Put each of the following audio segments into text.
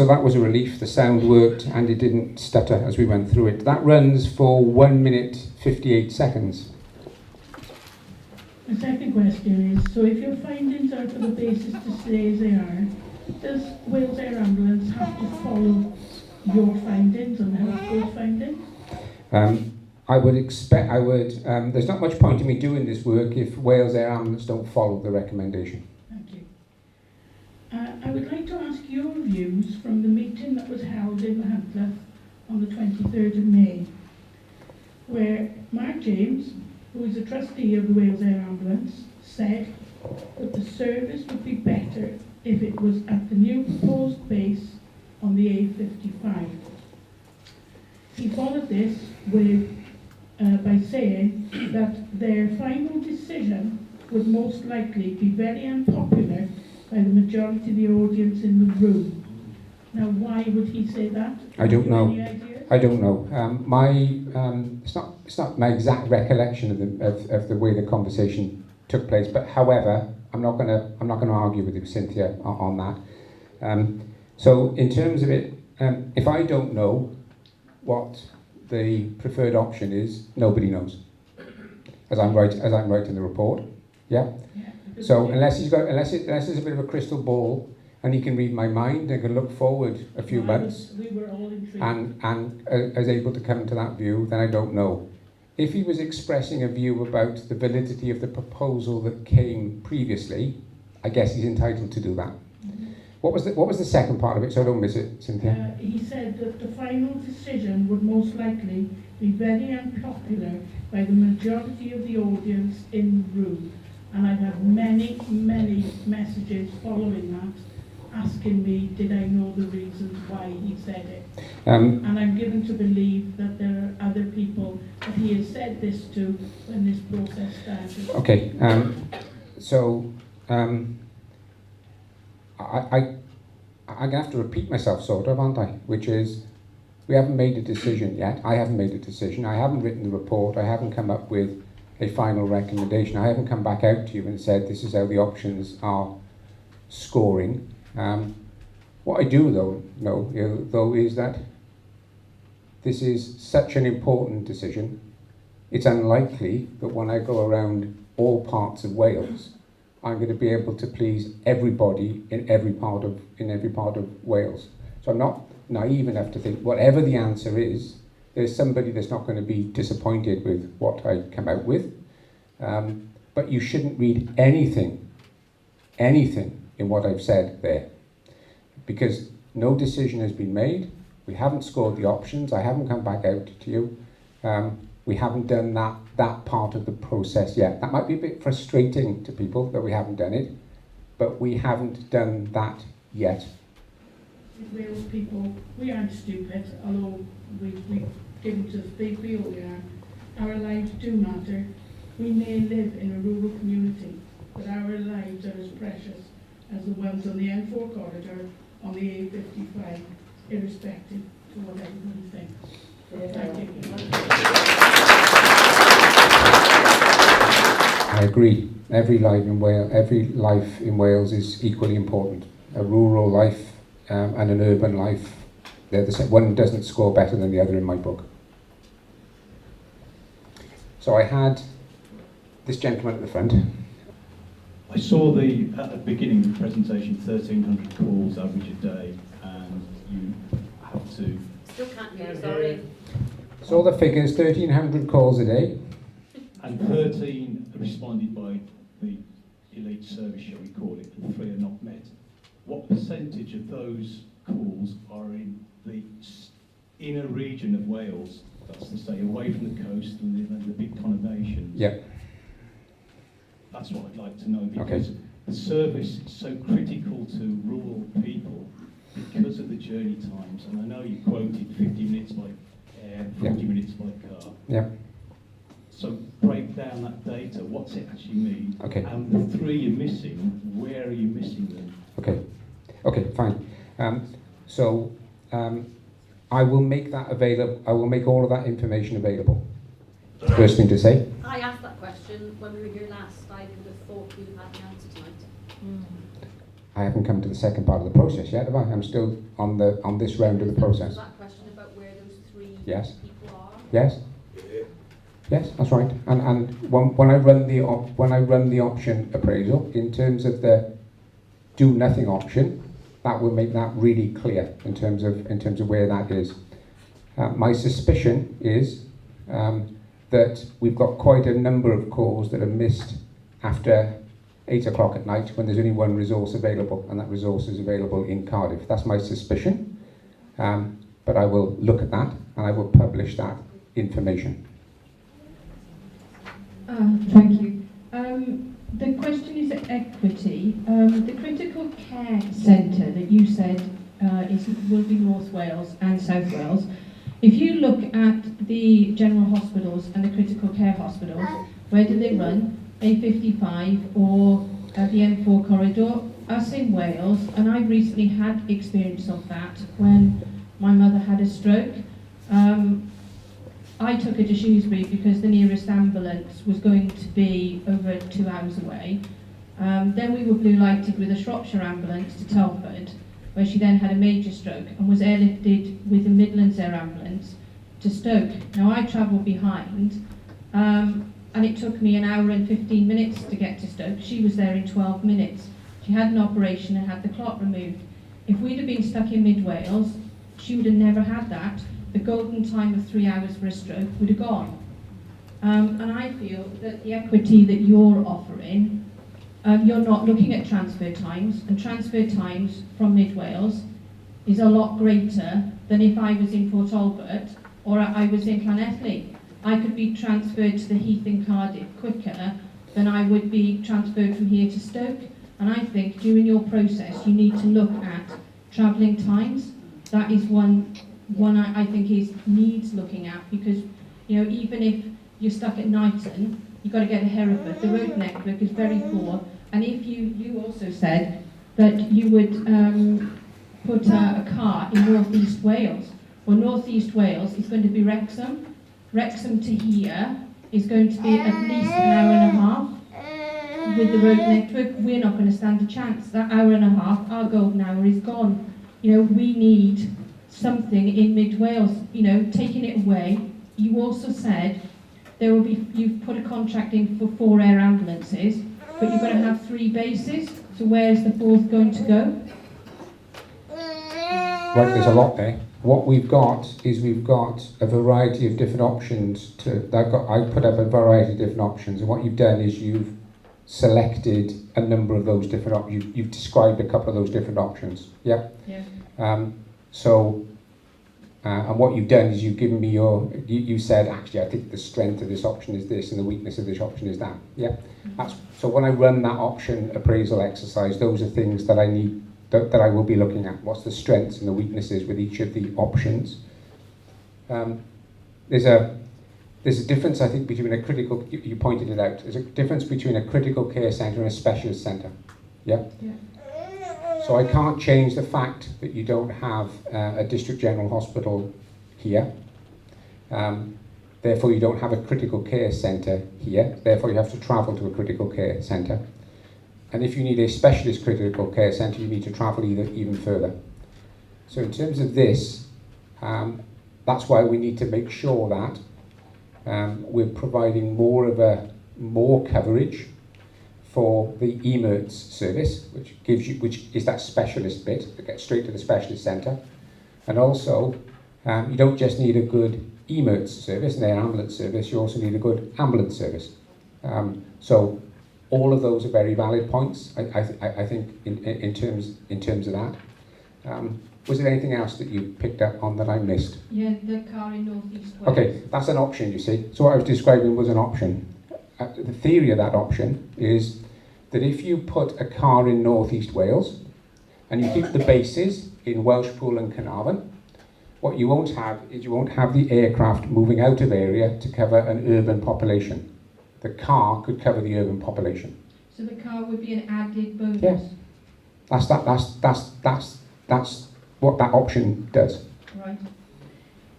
so that was a relief. The sound worked and it didn't stutter as we went through it. That runs for 1 minute 58 seconds. The second question is, so if your findings are for the basis to stay as they are, does Wales Air Ambulance have to follow your findings and Health Board's findings? I would expect, there's not much point in me doing this work if Wales Air Ambulance don't follow the recommendation. Thank you. I would like to ask your views from the meeting that was held in the Huntleth on the 23rd of May, where Mark James, who is a trustee of the Wales Air Ambulance, said that the service would be better if it was at the new proposed base on the A55. He followed this with by saying that their final decision would most likely be very unpopular by the majority of the audience in the room. Now, why would he say that? I don't know. Any ideas? I don't know. It's not my exact recollection of the way the conversation took place. But however, I'm not gonna argue with you, Cynthia, on that. So in terms of it, if I don't know what the preferred option is, nobody knows. As I'm writing the report, yeah. So unless there's a bit of a crystal ball and he can read my mind and can look forward a few months, we were all intrigued. and is able to come to that view, then I don't know. If he was expressing a view about the validity of the proposal that came previously, I guess he's entitled to do that. What was the second part of it, so I don't miss it, Cynthia? He said that the final decision would most likely be very unpopular by the majority of the audience in the room. And I've had many messages following that, asking me, did I know the reasons why he said it? And I'm given to believe that there are other people that he has said this to when this process started. Okay, I'm going to have to repeat myself, sort of, aren't I? Which is, we haven't made a decision yet. I haven't made a decision. I haven't written the report. I haven't come up with a final recommendation. I haven't come back out to you and said, this is how the options are scoring. What I do, though, is that this is such an important decision. It's unlikely that when I go around all parts of Wales, I'm going to be able to please everybody in every part of Wales. So I'm not naive enough to think whatever the answer is, there's somebody that's not going to be disappointed with what I come out with. But you shouldn't read anything in what I've said there, because no decision has been made. We haven't scored the options. I haven't come back out to you. We haven't done that part of the process yet. That might be a bit frustrating to people that we haven't done it, but we haven't done that yet. Wales people, we aren't stupid, although we've given to speak, we all are. Our lives do matter. We may live in a rural community, but our lives are as precious as the ones on the M4 corridor, on the A55, irrespective of what everybody thinks. Thank you. I agree. Every life in Wales is equally important. A rural life and an urban life, they're the same. One doesn't score better than the other in my book. So I had this gentleman at the front. I saw at the beginning of the presentation 1,300 calls average a day, and you have to... Still can't hear, sorry. Saw the figures, 1,300 calls a day. And 13 responded by the elite service, shall we call it, and 3 are not met. What percentage of those calls are in the inner region of Wales, that's to say away from the coast and the big conurbations? Yep. That's what I'd like to know, because the service is so critical to rural people because of the journey times. And I know you quoted 50 minutes by air, 40 minutes by car. Yeah. So break down that data. What's it actually mean? Okay. And the 3 you're missing, where are you missing them? Okay. Okay, fine. I will make that available. I will make all of that information available. First thing to say. I asked that question when we were here last. I would have thought we'd have had the answer tonight. I haven't come to the second part of the process yet, have I? I'm still on this round of the process. Was that question about where those three Yes. people are? Yes. Yes, that's right. And when I run the option appraisal, in terms of the do nothing option, that will make that really clear in terms of where that is. My suspicion is that we've got quite a number of calls that are missed after 8 o'clock at night when there's only one resource available, and that resource is available in Cardiff. That's my suspicion, but I will look at that and I will publish that information. Thank you. The question is equity. The critical care centre that you said will be North Wales and South Wales. If you look at the general hospitals and the critical care hospitals, where do they run? A55 or the M4 corridor? Us in Wales, and I recently had experience of that when my mother had a stroke. I took her to Shrewsbury because the nearest ambulance was going to be over 2 hours away. Then we were blue lighted with a Shropshire ambulance to Telford, where she then had a major stroke and was airlifted with a Midlands Air ambulance to Stoke. Now I travelled behind, and it took me 1 hour and 15 minutes to get to Stoke. She was there in 12 minutes. She had an operation and had the clot removed. If we'd have been stuck in mid Wales, she would have never had that. The golden time of 3 hours for a stroke would have gone. And I feel that the equity that you're offering, you're not looking at transfer times, and transfer times from mid Wales is a lot greater than if I was in Port Talbot or I was in Llanelli. I could be transferred to the Heath in Cardiff quicker than I would be transferred from here to Stoke. And I think during your process you need to look at travelling times. That is one I think needs looking at, because even if you're stuck at Knighton, you've got to get to Hereford. The road network is very poor, and if you also said that you would put a car in North East Wales. Well, North East Wales is going to be Wrexham. Wrexham to here is going to be at least 1 hour and a half. With the road network, we're not going to stand a chance. That 1 hour and a half, our golden hour is gone. We need something in mid Wales, taking it away. You also said you've put a contract in for 4 air ambulances, but you're going to have 3 bases. So where's the 4th going to go? Right, there's a lot there. What we've got is a variety of different options. I put up a variety of different options, and what you've done is you've selected a number of those different options. You've described a couple of those different options. Yeah. Yeah. And what you've done is you've given me you said, actually, I think the strength of this option is this and the weakness of this option is that. Yeah. So when I run that option appraisal exercise, those are things that I need, that I will be looking at. What's the strengths and the weaknesses with each of the options? There's a difference, I think, between a critical, you pointed it out, there's a difference between a critical care centre and a specialist centre. Yeah? Yeah. So I can't change the fact that you don't have a district general hospital here. Therefore you don't have a critical care centre here. Therefore you have to travel to a critical care centre. And if you need a specialist critical care centre, you need to travel even further. So in terms of this, that's why we need to make sure that we're providing more coverage for the emerts service, which is that specialist bit that gets straight to the specialist centre. And also, you don't just need a good emerts service and air ambulance service, you also need a good ambulance service. So all of those are very valid points, I think, in terms of that. Was there anything else that you picked up on that I missed? Yeah, the car in North East Wales. Okay, that's an option, you see. So what I was describing was an option. The theory of that option is that if you put a car in North East Wales and you keep the bases in Welshpool and Carnarvon, what you won't have is you won't have the aircraft moving out of area to cover an urban population. The car could cover the urban population. So the car would be an added bonus? Yes. That's what that option does. Right.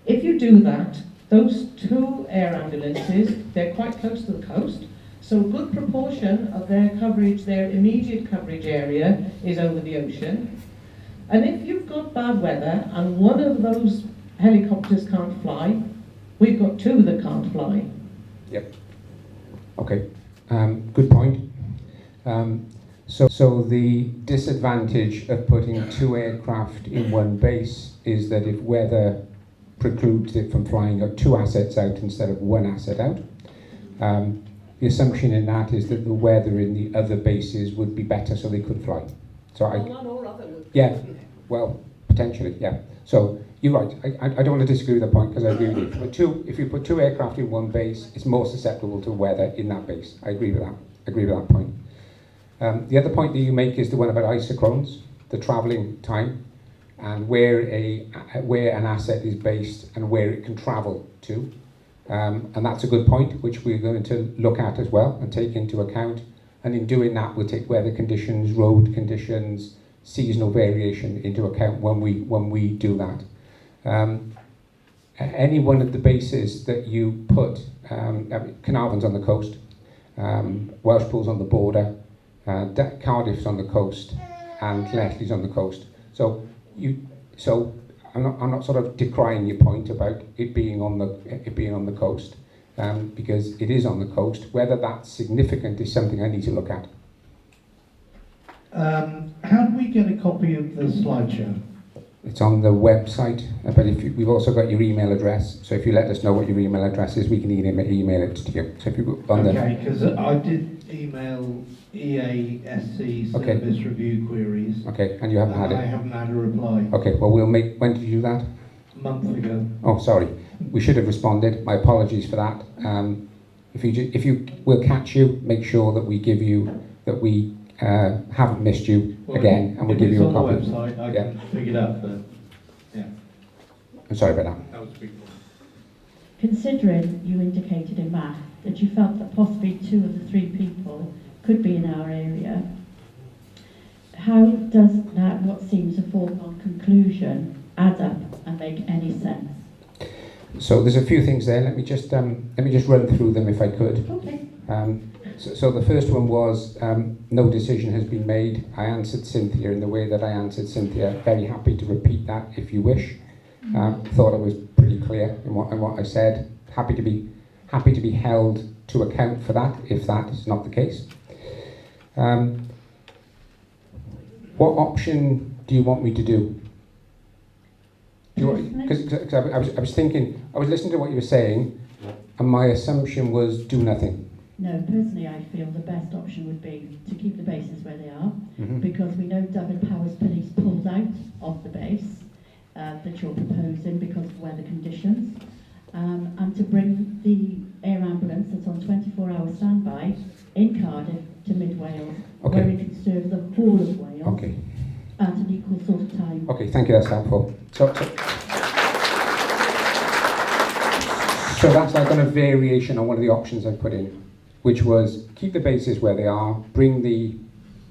If you do that, those 2 air ambulances, they're quite close to the coast. So a good proportion of their coverage, their immediate coverage area, is over the ocean. And if you've got bad weather and one of those helicopters can't fly, we've got two that can't fly. Yep. Okay. Good point. So the disadvantage of putting two aircraft in one base is that if weather precludes it from flying two assets out instead of one asset out, the assumption in that is that the weather in the other bases would be better so they could fly. So One or other would. yeah, well, potentially, yeah. So you're right. I don't want to disagree with that point because I agree with you. If you put two aircraft in one base, it's more susceptible to weather in that base. I agree with that. I agree with that point. The other point that you make is the one about isochrones, the travelling time, and where an asset is based and where it can travel to. And that's a good point, which we're going to look at as well and take into account. And in doing that, we'll take weather conditions, road conditions, seasonal variation into account when we do that. Any one of the bases that you put, Carnarvon's on the coast, Welshpool's on the border, Cardiff's on the coast, and Llanelli's on the coast. So I'm not sort of decrying your point about it being on the coast, because it is on the coast. Whether that's significant is something I need to look at. How do we get a copy of the slideshow? It's on the website, but we've also got your email address. So if you let us know what your email address is, we can email it to you. So if you go on okay, because I did email EASC service review queries. Okay, and you haven't had it. I haven't had a reply. Okay, well when did you do that? A month ago. Oh, sorry. We should have responded. My apologies for that. We'll catch you. Make sure that we give you that we haven't missed you again, and we'll give you a copy. If it's on the website, I can pick it up, but yeah. I'm sorry about that. That was a big one. Considering you indicated in math that you felt that possibly 2 of the 3 people could be in our area, how does that, what seems a foregone conclusion, add up and make any sense? So there's a few things there. Let me just run through them if I could. Okay. So the first one was no decision has been made. I answered Cynthia in the way that I answered Cynthia. Very happy to repeat that if you wish. Thought I was pretty clear in what I said. Happy to be held to account for that if that is not the case. What option do you want me to do? Because I was thinking, I was listening to what you were saying, and my assumption was do nothing. No, personally I feel the best option would be to keep the bases where they are, because we know Dyfed Powers Police pulled out of the base that you're proposing because of weather conditions, and to bring the air ambulance that's on 24-hour standby in Cardiff to mid-Wales, where it can serve the whole of Wales at an equal sort of time. Okay, thank you, that's helpful. So that's like on a variation on one of the options I put in, which was keep the bases where they are, bring the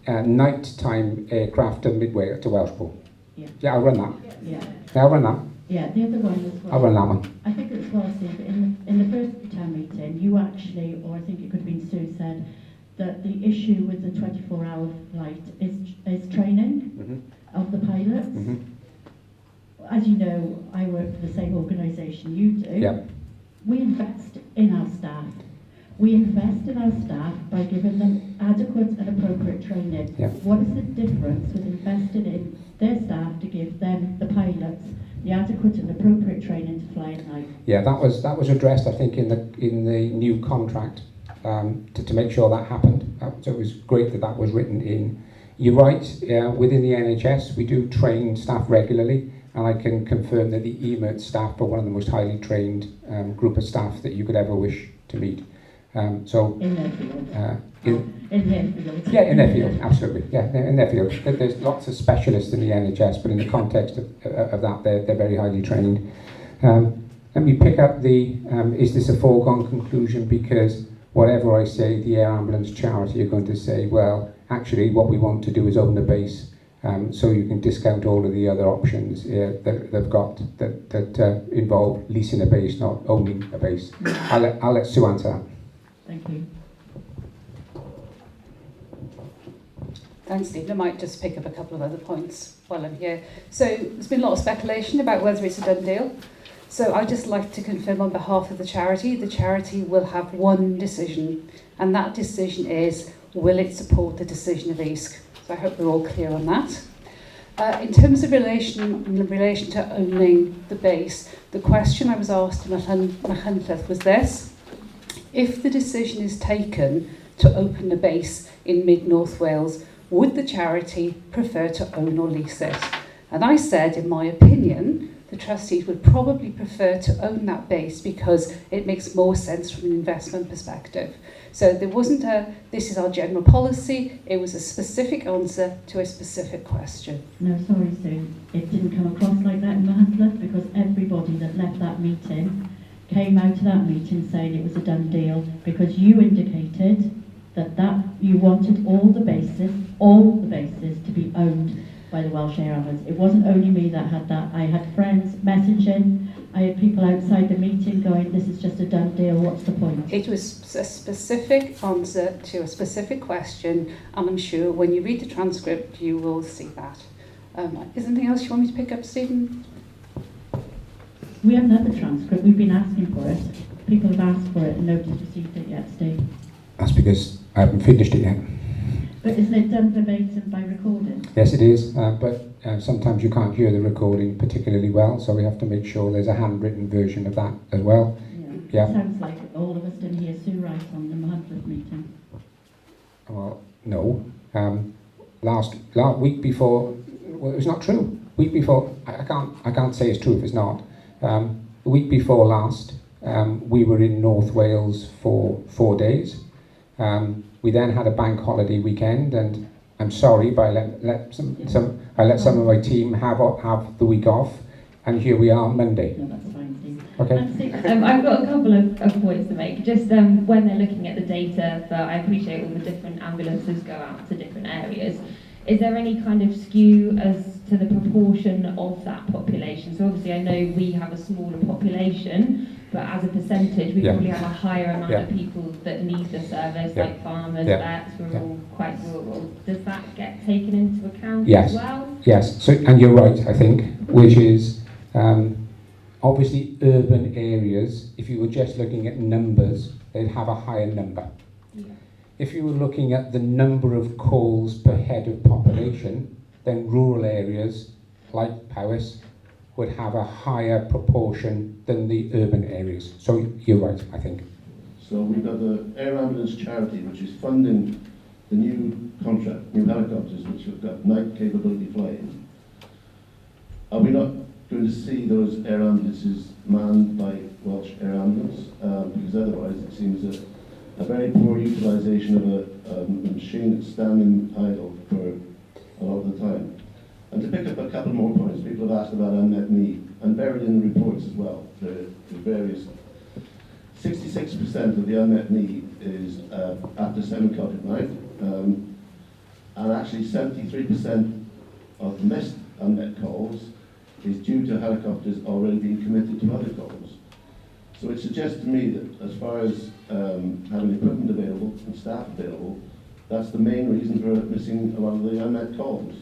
nighttime aircraft to Midway to Welshpool. Yeah, I'll run that. Yeah, I'll run that. Yeah, the other one as well. I'll run that one. I think it's well said that in the first town meeting, you actually, or I think it could have been Sue, said that the issue with the 24-hour flight is training of the pilots. As you know, I work for the same organisation you do. Yeah. We invest in our staff. We invest in our staff by giving them adequate and appropriate training. Yeah. What is the difference with investing in their staff to give them, the pilots, the adequate and appropriate training to fly at night? Yeah, that was addressed, I think, in the new contract to make sure that happened. So it was great that was written in. You're right. Within the NHS, we do train staff regularly, and I can confirm that the EMERT staff are one of the most highly trained group of staff that you could ever wish to meet. In their field. In their field. Yeah, in their field, absolutely. Yeah, in their field. There's lots of specialists in the NHS, but in the context of that, they're very highly trained. Let me pick up is this a foregone conclusion? Because whatever I say, the Air Ambulance Charity are going to say, well, actually, what we want to do is own the base, so you can discount all of the other options that they've got that involve leasing a base, not owning a base. I'll let Sue answer that. Thank you. Thanks, Stephen. I might just pick up a couple of other points while I'm here. So there's been a lot of speculation about whether it's a done deal. So I'd just like to confirm on behalf of the charity will have one decision, and that decision is, will it support the decision of EASC? So I hope we're all clear on that. In terms of in relation to owning the base, the question I was asked in Machynlleth was this: if the decision is taken to open a base in mid-North Wales, would the charity prefer to own or lease it? And I said, in my opinion, the trustees would probably prefer to own that base because it makes more sense from an investment perspective. So there wasn't this is our general policy, it was a specific answer to a specific question. No, sorry, Sue. It didn't come across like that in Machynlleth because everybody that left that meeting came out of that meeting saying it was a done deal because you indicated that you wanted all the bases to be owned by the Welsh Air Ambulance. It wasn't only me that had that. I had friends messaging, I had people outside the meeting going, this is just a done deal, what's the point? It was a specific answer to a specific question, and I'm sure when you read the transcript you will see that. Is there anything else you want me to pick up, Stephen? We haven't had the transcript, we've been asking for it. People have asked for it and nobody's received it yet, Steve. That's because I haven't finished it yet. But isn't it done verbatim by recording? Yes, it is, but sometimes you can't hear the recording particularly well, so we have to make sure there's a handwritten version of that as well. Yeah. Sounds like all of us didn't hear Sue Wright on the Machynlleth meeting. Well, no. Last week before, well, it's not true. Week before, I can't say it's true if it's not. The week before last, we were in North Wales for 4 days. We then had a bank holiday weekend, and I'm sorry, but I let some of my team have the week off, and here we are Monday. No, that's fine, Steve. Okay. I've got a couple of points to make. Just when they're looking at the data, I appreciate all the different ambulances go out to different areas. Is there any kind of skew as to the proportion of that population? So obviously I know we have a smaller population, but as a percentage we probably have a higher amount of people that need the service, like farmers, vets, we're all quite rural. Does that get taken into account as well? Yes, so, and you're right, I think, which is obviously urban areas, if you were just looking at numbers, they'd have a higher number. Yeah. If you were looking at the number of calls per head of population, then rural areas like Powys would have a higher proportion than the urban areas. So you're right, I think. So we've got the Air Ambulance Charity, which is funding the new contract, new helicopters, which have got night capability flying. Are we not going to see those air ambulances manned by Welsh Air Ambulance? Because otherwise it seems a very poor utilisation of a machine that's standing idle for a lot of the time. And to pick up a couple more points, people have asked about unmet need, and buried in the reports as well, the various 66% of the unmet need is after 7 o'clock at night, and actually 73% of the missed unmet calls is due to helicopters already being committed to other calls. So it suggests to me that as far as having equipment available and staff available, that's the main reason for missing a lot of the unmet calls.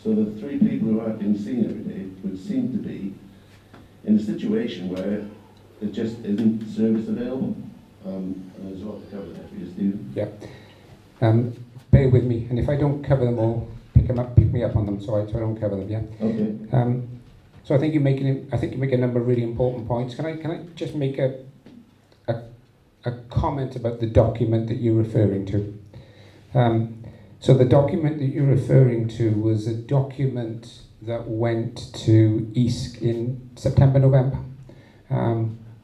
So the 3 people who aren't being seen every day would seem to be in a situation where it just isn't service available. And there's a lot to cover there for you, Steve. Yeah. Bear with me, and if I don't cover them all, pick me up on them so I don't cover them, yeah? Okay. So I think you make a number of really important points. Can I just make a comment about the document that you're referring to? So the document that you're referring to was a document that went to EASC in September, November,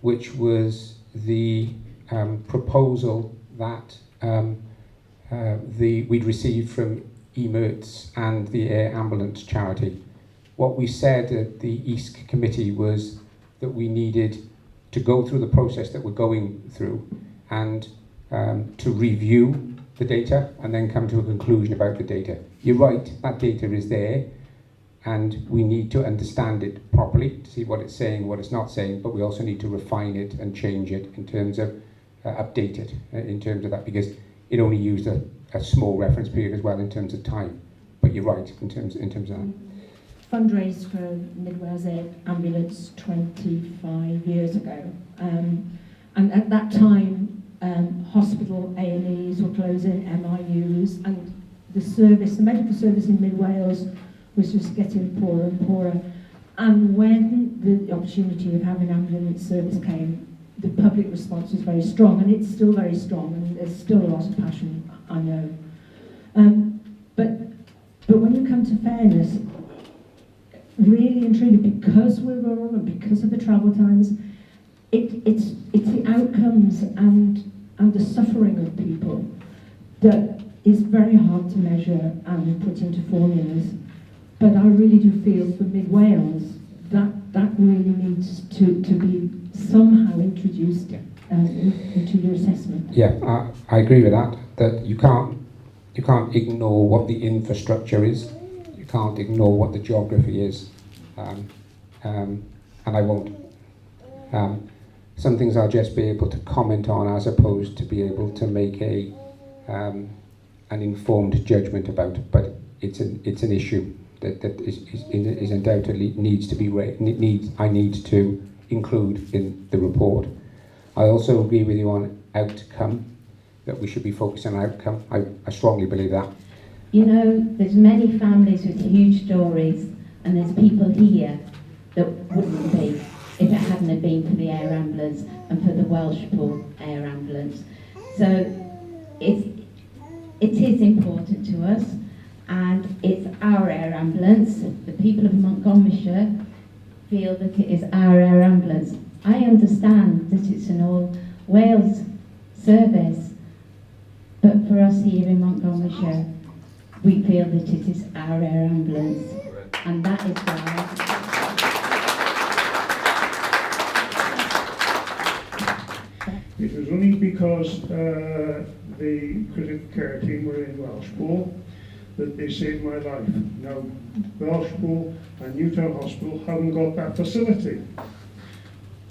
which was the proposal that we'd received from EMERTS and the Air Ambulance Charity. What we said at the EASC committee was that we needed to go through the process that we're going through and to review the data and then come to a conclusion about the data. You're right, that data is there and we need to understand it properly to see what it's saying, what it's not saying, but we also need to refine it and change it in terms of update it in terms of that, because it only used a a small reference period as well in terms of time. But you're right in terms of that. Fundraised for Mid Wales Air Ambulance 25 years ago, and at that time hospital A&Es were closing, MIUs, and the medical service in Mid Wales was just getting poorer and poorer. And when the opportunity of having ambulance service came, the public response was very strong, and it's still very strong, and there's still a lot of passion, I know. But when you come to fairness, really and truly, because we're rural and because of the travel times, it's the outcomes and the suffering of people that is very hard to measure and put into formulas. But I really do feel for Mid Wales that really needs to be somehow introduced into your assessment. Yeah, I agree with that. That you can't ignore what the infrastructure is. You can't ignore what the geography is, and I won't. Some things I'll just be able to comment on as opposed to be able to make an informed judgment about. But it's an issue that is undoubtedly needs to be I need to include in the report. I also agree with you on outcome, that we should be focusing on outcome. I strongly believe that. You know, there's many families with huge stories, and there's people here that wouldn't be if it hadn't have been for the air ambulance and for the Welshpool Air Ambulance. So it is important to us, and it's our air ambulance. The people of Montgomeryshire feel that it is our air ambulance. I understand that it's an all Wales service, but for us here in Montgomeryshire, we feel that it is our air ambulance, and that is why. It was only because the critical care team were in Welshpool that they saved my life. Now, Welshpool and Newtown Hospital haven't got that facility,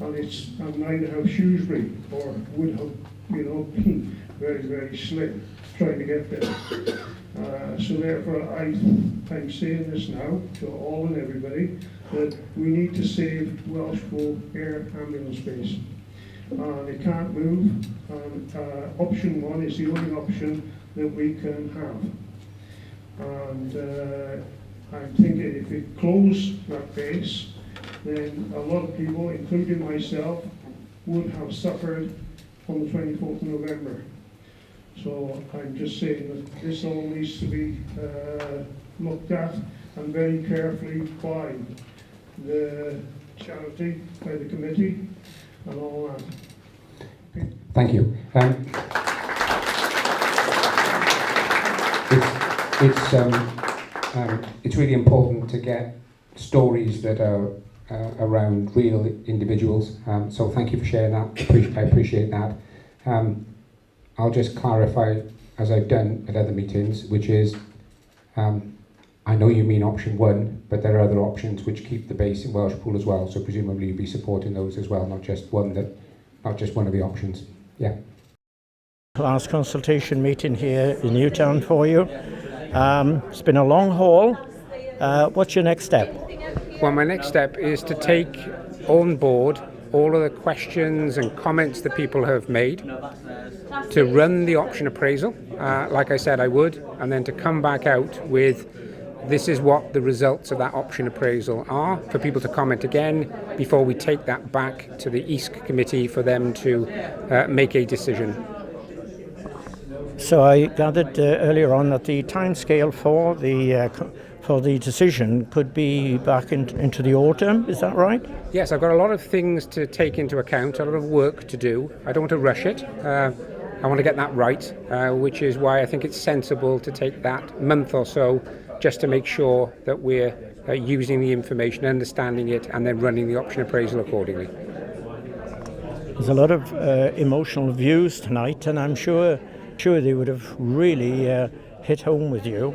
and neither have Shrewsbury, or would have, been very, very slim trying to get there. So therefore, I'm saying this now to all and everybody, that we need to save Welshpool Air Ambulance Base. It can't move, and option one is the only option that we can have. And I'm thinking if we close that base, then a lot of people, including myself, would have suffered on the 24th of November. So I'm just saying that this all needs to be looked at and very carefully by the charity, by the committee, and all that. Okay. Thank you. It's really important to get stories that are around real individuals. So thank you for sharing that. I appreciate that. I'll just clarify, as I've done at other meetings, which is, I know you mean option one, but there are other options which keep the base in Welshpool as well. So presumably you'll be supporting those as well, not just one of the options. Yeah. Last consultation meeting here in Newtown for you. It's been a long haul. What's your next step? Well, my next step is to take on board all of the questions and comments that people have made, to run the option appraisal, like I said I would, and then to come back out with this is what the results of that option appraisal are, for people to comment again before we take that back to the EASC committee for them to make a decision. So I gathered earlier on that the timescale for the decision could be back into the autumn. Is that right? Yes, I've got a lot of things to take into account, a lot of work to do. I don't want to rush it. I want to get that right, which is why I think it's sensible to take that month or so just to make sure that we're using the information, understanding it, and then running the option appraisal accordingly. There's a lot of emotional views tonight, and I'm sure they would have really hit home with you.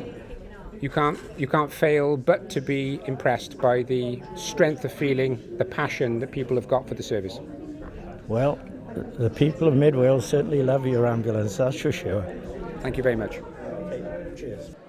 You can't fail but to be impressed by the strength of feeling, the passion that people have got for the service. Well, the people of Mid Wales certainly love your ambulance, that's for sure. Thank you very much. Cheers.